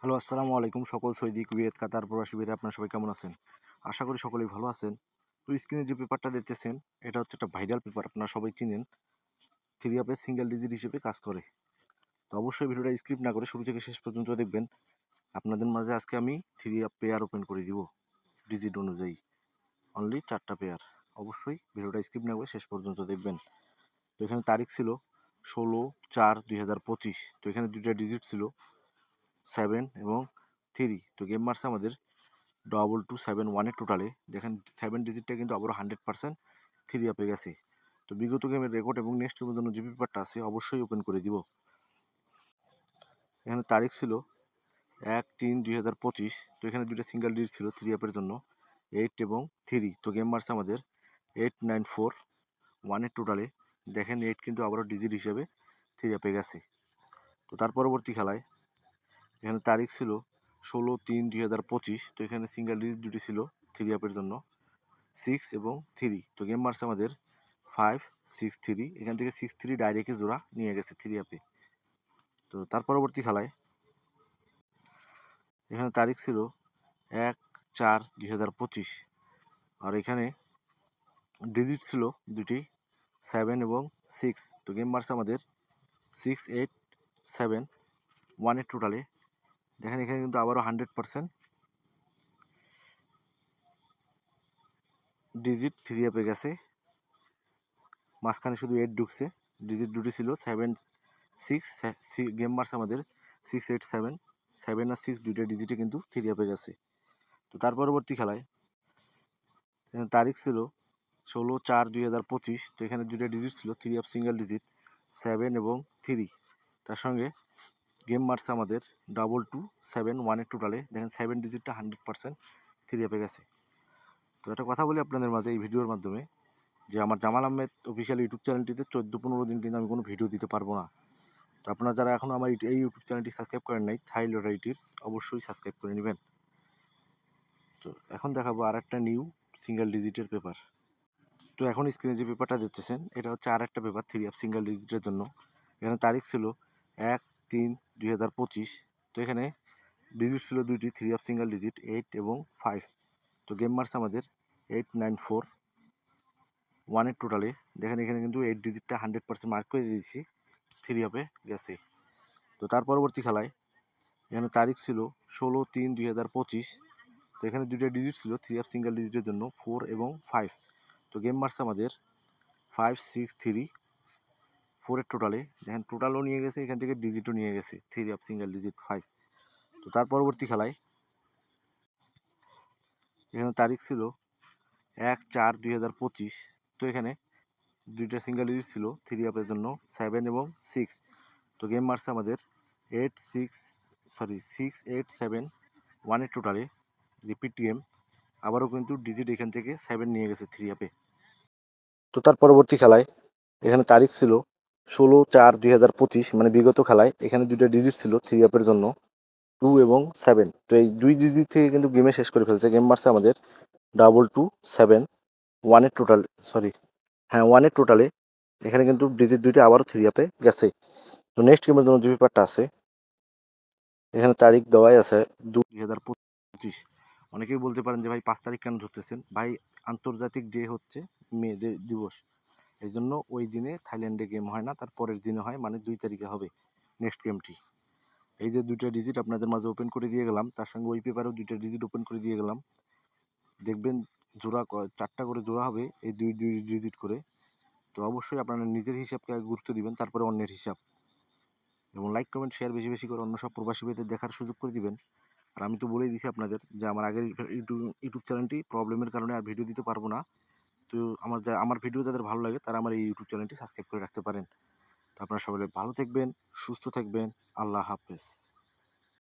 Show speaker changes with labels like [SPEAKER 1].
[SPEAKER 1] Hello, আসসালামু আলাইকুম সকল সৌদি, কুয়েত, কাতার প্রবাসী ভাইরা আপনারা সবাই কেমন আছেন? আশা করি সকলেই ভালো আছেন। তো স্ক্রিনে যে পেপারটা দেখতেছেন এটা হচ্ছে একটা ভাইরাল পেপার, আপনারা সবাই চিনেন। থ্রি আপে সিঙ্গেল ডিজিট হিসেবে কাজ করে। তো অবশ্যই ভিডিওটা স্কিপ না করে শুরু থেকে শেষ পর্যন্ত দেখবেন। আপনাদের মাঝে আজকে আমি থ্রি আপ পেয়ার ওপেন করে দিব ডিজিট অনুযায়ী, অনলি 4টা পেয়ার। অবশ্যই ভিডিওটা স্কিপ না করে শেষ পর্যন্ত দেখবেন। তো এখানে তারিখ ছিল 16/4/2025। তো এখানে দুইটা ডিজিট ছিল 7 এবং 3। তো গেম মারছে আমাদের 2271 টোটালে। দেখেন 7 ডিজিটটা কিন্তু আবারও 100% থ্রি আপে গেছে। তো বিগত গেমের রেকর্ড এবং নেক্সট গেমের জন্য যে পেপারটা আছে অবশ্যই ওপেন করে দিব। এখানে তারিখ ছিল 1/3/2025। তো এখানে দুইটা সিঙ্গেল ডিজিট ছিল থ্রি আপের জন্য 8 এবং 3। তো গেম মারছে আমাদের 8941 টোটালে। দেখেন 8 কিন্তু আবারও ডিজিট হিসেবে থ্রি আপে গেছে। তো তার পরবর্তী খেলায় এখানে তারিখ ছিল 16/3/2025। তো এখানে সিঙ্গেল ডিজিট দুটি ছিল থ্রি আপের জন্য 6 এবং 3। তো গেম মারছে আমাদের 5-6-3। এখান থেকে 6-3 ডাইরেক্টই জোড়া নিয়ে গেছে থ্রি আপে। তো তার পরবর্তী খেলায় এখানে তারিখ ছিল 1/4/2025। আর এখানে ডিজিট ছিল দুটি 7 এবং 6। তো গেম মারছে আমাদের 6-8-7-1 টোটালে। দেখেন এখানে কিন্তু আবারও 100% ডিজিট থ্রি আপে গেছে। মাঝখানে শুধু 8 ঢুকছে। ডিজিট দুটি ছিল 7-6। গেম মারছে আমাদের 6-8-7। 7 আর 6 দুইটা ডিজিটে কিন্তু থ্রি আপে গেছে। তো তার পরবর্তী খেলায় তারিখ ছিল 16/4/2025। তো এখানে দুইটা ডিজিট ছিল থ্রি আপ সিঙ্গেল ডিজিট 7 এবং 3। তার সঙ্গে গেম মারছে আমাদের 2271 টোটালে। দেখেন 7 ডিজিটটা 100% থ্রি আপে গেছে। তো একটা কথা বলি আপনাদের মাঝে এই ভিডিওর মাধ্যমে, যে আমার জামাল আহমেদ অফিসিয়াল ইউটিউব চ্যানেলটিতে 14-15 দিন কিন্তু আমি কোনো ভিডিও দিতে পারবো না। তো আপনারা যারা এখনও আমার এই ইউটিউব চ্যানেলটি সাবস্ক্রাইব করেন নাই, থাই লটারি টিপস, অবশ্যই সাবস্ক্রাইব করে নেবেন। তো এখন দেখাবো আর একটা নিউ সিঙ্গেল ডিজিটের পেপার। তো এখন স্ক্রিনে যে পেপারটা দেখতেছেন এটা হচ্ছে আর একটা পেপার থ্রি আপ সিঙ্গেল ডিজিটের জন্য। এখানে তারিখ ছিল 1/3/2025। তো এখানে ডিজিট ছিল দুইটি থ্রি আপ সিঙ্গেল ডিজিট 8 এবং 5। তো গেম মার্কস আমাদের 8941 টোটালে। দেখেন এখানে কিন্তু 8 ডিজিটটা 100% মার্ক করে দিয়েছি, থ্রি আপে গেছে। তো তার পরবর্তী খেলায় এখানে তারিখ ছিল 16/3/2025। তো এখানে দুইটা ডিজিট ছিল থ্রি আপ সিঙ্গেল ডিজিটের জন্য 4 এবং 5। তো গেম মারছে আমাদের 5-6-3-4 টোটালে। দেখেন টোটালও নিয়ে গেছে, এখান থেকে ডিজিটও নিয়ে গেছে থ্রি আপ সিঙ্গেল ডিজিট 5। তো তার পরবর্তী খেলায় এখানে তারিখ ছিল 1/4/2025। তো এখানে দুইটা সিঙ্গেল ডিজিট ছিল থ্রি আপের জন্য 7 এবং 6। তো গেম মারছে আমাদের 6-8-7-1 টোটালে, যে পিটিএম। আবারও কিন্তু ডিজিট এখান থেকে 7 নিয়ে গেছে থ্রি আপে। তো তার পরবর্তী খেলায় এখানে তারিখ ছিল 16/4/2025, মানে বিগত খেলায় এখানে দুইটা ডিজিট ছিল থ্রি আপের জন্য 2 এবং 7। তো এই দুই ডিজিট থেকে কিন্তু গেমে শেষ করে ফেলছে। গেম মারছে আমাদের 2271 টোটাল, সরি, হ্যাঁ 1 টোটালে। এখানে কিন্তু ডিজিট দুইটা আবারও থ্রি আপে গেছে। তো নেক্সট গেমের জন্য যে পেপারটা আছে এখানে তারিখ দেওয়াই আছে 2/2025। অনেকেই বলতে পারেন যে ভাই 5 তারিখ কেন ধরতেছেন? ভাই আন্তর্জাতিক ডে হচ্ছে মেয়েদের দিবস, এই জন্য ওই দিনে থাইল্যান্ডে গেম হয় না, তার পরের দিনে হয়, মানে 2 তারিখে হবে নেক্সট গেমটি। এই যে দুইটা ডিজিট আপনাদের মাঝে ওপেন করে দিয়ে গেলাম, তার সঙ্গে ওই পেপারেও দুইটা ডিজিট ওপেন করে দিয়ে গেলাম। দেখবেন জোড়া 4টা করে জোড়া হবে এই দুই দুই ডিজিট করে। তো অবশ্যই আপনারা নিজের হিসাবকে আগে গুরুত্ব দিবেন, তারপরে অন্যের হিসাব। এবং লাইক কমেন্ট শেয়ার বেশি বেশি করে অন্য সব প্রবাসী ভাইদের দেখার সুযোগ করে দিবেন। আর আমি তো বলেই দিছি আপনাদের যে আমার আগের ইউটিউব চ্যানেলটি প্রবলেমের কারণে আর ভিডিও দিতে পারবো না। তো আমার ভিডিও যাদের ভালো লাগে তারা আমার এই ইউটিউব চ্যানেলটি সাবস্ক্রাইব করে রাখতে পারেন। তো আপনারা সবাই ভালো থাকবেন, সুস্থ থাকবেন। আল্লাহ হাফেজ।